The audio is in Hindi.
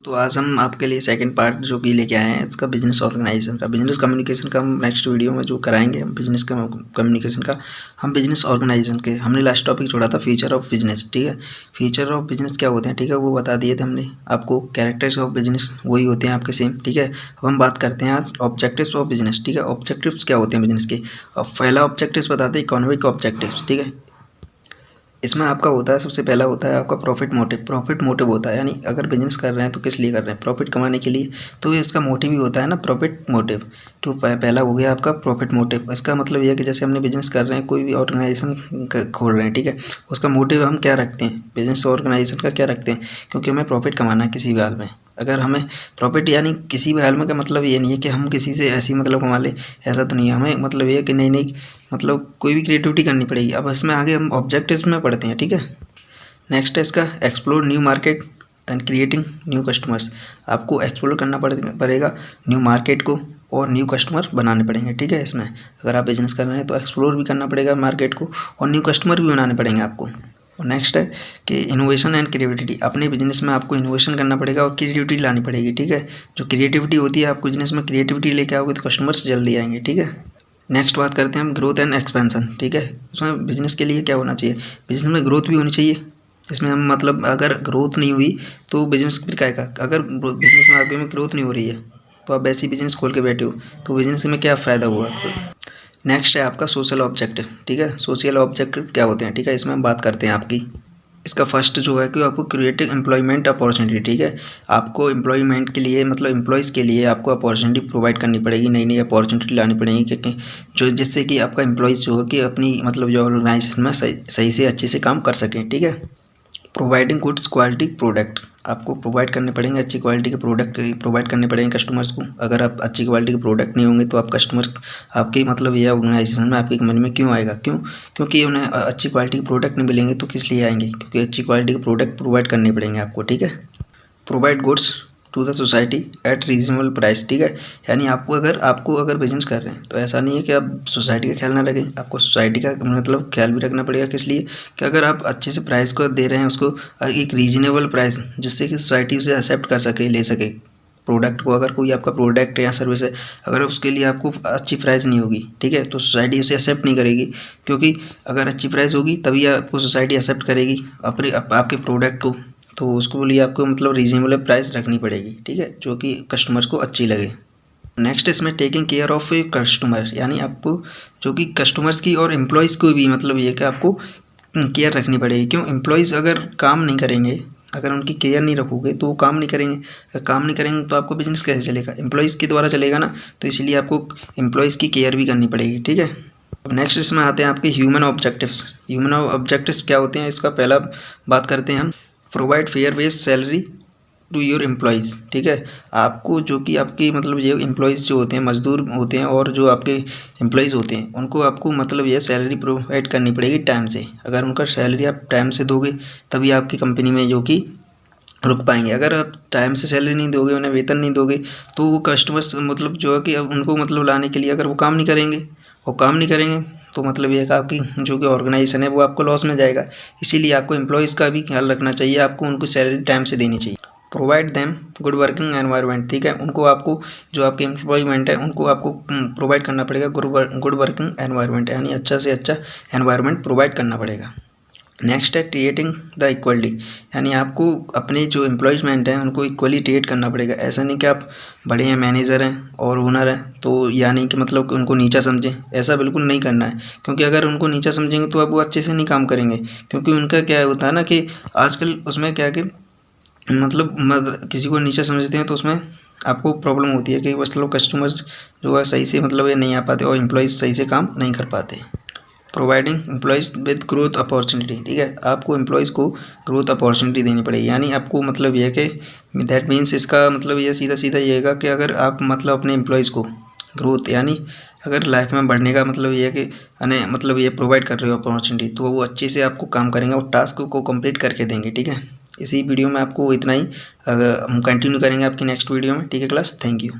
तो आज हम आपके लिए सेकंड पार्ट जो कि लेके आए हैं इसका बिजनेस ऑर्गेनाइजेशन का, बिजनेस कम्युनिकेशन का हम नेक्स्ट वीडियो में जो कराएंगे हम बिजनेस का कम्युनिकेशन का, हम बिजनेस ऑर्गेनाइजेशन के हमने लास्ट टॉपिक छोड़ा था फीचर ऑफ बिजनेस। ठीक है, फीचर ऑफ बिजनेस क्या होते हैं, ठीक है, वो बता दिए थे हमने आपको। कैरेक्टर्स ऑफ बिजनेस वही होते हैं आपके सेम। ठीक है, अब हम बात करते हैं आज ऑब्जेक्टिव्स ऑफ बिजनेस। ठीक है, ऑब्जेक्टिव्स क्या होते हैं बिजनेस के। अब पहला ऑब्जेक्टिव्स बताते हैं इकोनॉमिक ऑब्जेक्टिव्स। ठीक है, इसमें आपका होता है सबसे पहला होता है आपका प्रॉफिट मोटिव। प्रॉफिट मोटिव होता है यानी अगर बिजनेस कर रहे हैं तो किस लिए कर रहे हैं, प्रॉफिट कमाने के लिए। तो ये इसका मोटिव ही होता है ना, प्रॉफिट मोटिव। तो पहला हो गया आपका प्रॉफिट मोटिव। इसका मतलब यह है कि जैसे हमने बिजनेस कर रहे हैं, कोई भी ऑर्गेनाइजेशन खोल रहे हैं, ठीक है, उसका मोटिव हम क्या रखते हैं, बिजनेस ऑर्गेनाइजेशन का क्या रखते हैं, क्योंकि हमें प्रॉफिट कमाना है किसी भी हाल में। अगर हमें प्रॉफिट यानी किसी भी हाल में का मतलब ये नहीं है कि हम किसी से ऐसी मतलब कमा लें, ऐसा तो नहीं है। हमें मतलब ये है कि नहीं नहीं मतलब कोई भी क्रिएटिविटी करनी पड़ेगी। अब इसमें आगे हम ऑब्जेक्टिव्स में पढ़ते हैं। ठीक है, नेक्स्ट है इसका explore new market and creating new customers. आपको एक्सप्लोर करना पड़ेगा न्यू मार्केट को और न्यू कस्टमर बनाने पड़ेंगे। ठीक है, इसमें अगर आप बिजनेस कर रहे हैं तो एक्सप्लोर भी करना पड़ेगा मार्केट को और न्यू कस्टमर भी बनाने पड़ेंगे आपको। और नेक्स्ट है कि इनोवेशन एंड क्रिएटिविटी। अपने बिजनेस में आपको इनोवेशन करना पड़ेगा और क्रिएटिविटी लानी पड़ेगी। ठीक है, जो क्रिएटिविटी होती है आपको बिजनेस में क्रिएटिविटी लेके आओगे तो कस्टमर्स जल्दी आएंगे। ठीक है, नेक्स्ट बात करते हैं हम ग्रोथ एंड एक्सपेंशन। ठीक है, उसमें बिजनेस के लिए क्या होना चाहिए, बिजनेस में ग्रोथ भी होनी चाहिए। इसमें हम मतलब अगर ग्रोथ नहीं हुई तो बिजनेस फिर क्या है। अगर बिजनेस में आपके में ग्रोथ नहीं हो रही है तो आप ऐसी बिजनेस खोल के बैठे हो तो बिजनेस में क्या फ़ायदा हुआ आपको। नेक्स्ट है आपका सोशल ऑब्जेक्टिव। ठीक है, सोशल ऑब्जेक्टिव क्या होते हैं, ठीक है, इसमें हम बात करते हैं आपकी। इसका फर्स्ट जो है कि आपको क्रिएटिव एम्प्लॉयमेंट अपॉर्चुनिटी। ठीक है, आपको एम्प्लॉयमेंट के लिए मतलब एम्प्लॉयज़ के लिए आपको अपॉर्चुनिटी प्रोवाइड करनी पड़ेगी, नई नई अपॉर्चुनिटी लानी पड़ेगी, क्योंकि जो जिससे कि आपका एम्प्लॉयज़ जो है कि अपनी मतलब जो ऑर्गेनाइजेशन में सही से अच्छे से काम कर सकें। ठीक है, प्रोवाइडिंग गुड्स क्वालिटी प्रोडक्ट। आपको प्रोवाइड करने पड़ेंगे अच्छी क्वालिटी के प्रोडक्ट प्रोवाइड करने पड़ेंगे कस्टमर्स को। अगर आप अच्छी क्वालिटी के प्रोडक्ट नहीं होंगे तो आप कस्टमर आपके मतलब ये ऑर्गेनाइजेशन में आपकी कंपनी में क्यों आएगा, क्योंकि उन्हें अच्छी क्वालिटी के प्रोडक्ट नहीं मिलेंगे तो किस लिए आएंगे, क्योंकि अच्छी क्वालिटी के प्रोडक्ट प्रोवाइड करने पड़ेंगे आपको। ठीक है, provide goods to the society at reasonable price. ठीक है, यानी आपको अगर बिजनेस कर रहे हैं तो ऐसा नहीं है कि आप सोसाइटी का ख्याल ना रखें, आपको सोसाइटी का मतलब ख्याल भी रखना पड़ेगा। किस लिए कि अगर आप अच्छे से प्राइस को दे रहे हैं उसको एक रीजनेबल प्राइस, जिससे कि सोसाइटी उसे एक्सेप्ट कर सके, ले सके प्रोडक्ट को। अगर कोई आपका प्रोडक्ट या सर्विस है, अगर उसके लिए आपको अच्छी प्राइस नहीं होगी, ठीक है, तो सोसाइटी उसे एक्सेप्ट नहीं करेगी, क्योंकि अगर अच्छी प्राइस होगी तभी आपको सोसाइटी एक्सेप्ट करेगी आपके प्रोडक्ट को। तो उसको लिए आपको मतलब रीजनेबल प्राइस रखनी पड़ेगी। ठीक है, जो कि कस्टमर्स को अच्छी लगे। नेक्स्ट इसमें taking care of a customer, यानी आपको जो कि कस्टमर्स की और एम्प्लॉयज़ को भी मतलब ये कि आपको केयर रखनी पड़ेगी। क्यों, एम्प्लॉयज़ अगर काम नहीं करेंगे, अगर उनकी केयर नहीं रखोगे तो वो काम नहीं करेंगे। अगर काम नहीं करेंगे तो आपको बिजनेस कैसे चलेगा, एम्प्लॉयज़ के द्वारा चलेगा ना। तो इसलिए आपको एम्प्लॉयज़ की केयर भी करनी पड़ेगी। ठीक है, अब नेक्स्ट इसमें आते हैं आपके ह्यूमन ऑब्जेक्टिव्स। ह्यूमन ऑब्जेक्टिव्स क्या होते हैं, इसका पहला बात करते हैं हम। Provide fair wage salary to your employees. ठीक है, आपको जो कि आपकी मतलब ये एम्प्लॉयज़ जो होते हैं, मजदूर होते हैं और जो आपके एम्प्लॉयज़ होते हैं, उनको आपको मतलब ये सैलरी प्रोवाइड करनी पड़ेगी टाइम से। अगर उनका सैलरी आप टाइम से दोगे तभी आपकी कंपनी में जो कि रुक पाएंगे। अगर आप टाइम से सैलरी नहीं दोगे, उन्हें वेतन नहीं दोगे, तो वो कस्टमर्स मतलब जो है कि उनको मतलब लाने के लिए अगर वो काम नहीं करेंगे तो मतलब ये है कि आपकी जो कि ऑर्गेनाइजेशन है वो आपको लॉस में जाएगा। इसीलिए आपको एम्प्लॉयज़ का भी ख्याल रखना चाहिए, आपको उनको सैलरी टाइम से देनी चाहिए। Provide them good working environment. ठीक है, उनको आपको जो आपके एम्प्लॉयमेंट है उनको आपको प्रोवाइड करना पड़ेगा गुड वर्किंग एनवायरनमेंट, यानी अच्छा से अच्छा एनवायरनमेंट प्रोवाइड करना पड़ेगा। नेक्स्ट है क्रिएटिंग द इक्वलिटी, यानी आपको अपने जो एम्प्लॉयमेंट हैं उनको इक्वली ट्रीट करना पड़ेगा। ऐसा नहीं कि आप बड़े हैं, मैनेजर हैं और ओनर हैं तो यानी कि मतलब उनको नीचा समझें, ऐसा बिल्कुल नहीं करना है। क्योंकि अगर उनको नीचा समझेंगे तो अब वो अच्छे से नहीं काम करेंगे। क्योंकि उनका क्या होता है ना कि आजकल उसमें क्या कि मतलब किसी को नीचा समझते हैं तो उसमें आपको प्रॉब्लम होती है कि मतलब कस्टमर्स जो है सही से मतलब ये नहीं आ पाते और एम्प्लॉयज़ सही से काम नहीं कर पाते। Providing employees with growth opportunity. ठीक है, आपको एम्प्लॉयज़ को ग्रोथ अपॉर्चुनिटी देनी पड़ेगी, यानी आपको मतलब यह कि दैट मीन्स इसका मतलब ये सीधा सीधा ये है कि अगर आप मतलब अपने एम्प्लॉयज़ को ग्रोथ यानी अगर लाइफ में बढ़ने का मतलब ये है कि मतलब ये प्रोवाइड कर रहे हो अपॉर्चुनिटी, तो वो अच्छे से आपको काम करेंगे और टास्क को कंप्लीट करके देंगे। ठीक है, इसी वीडियो में आपको इतना ही, हम कंटिन्यू करेंगे आपकी नेक्स्ट वीडियो में। ठीक है क्लास, थैंक यू।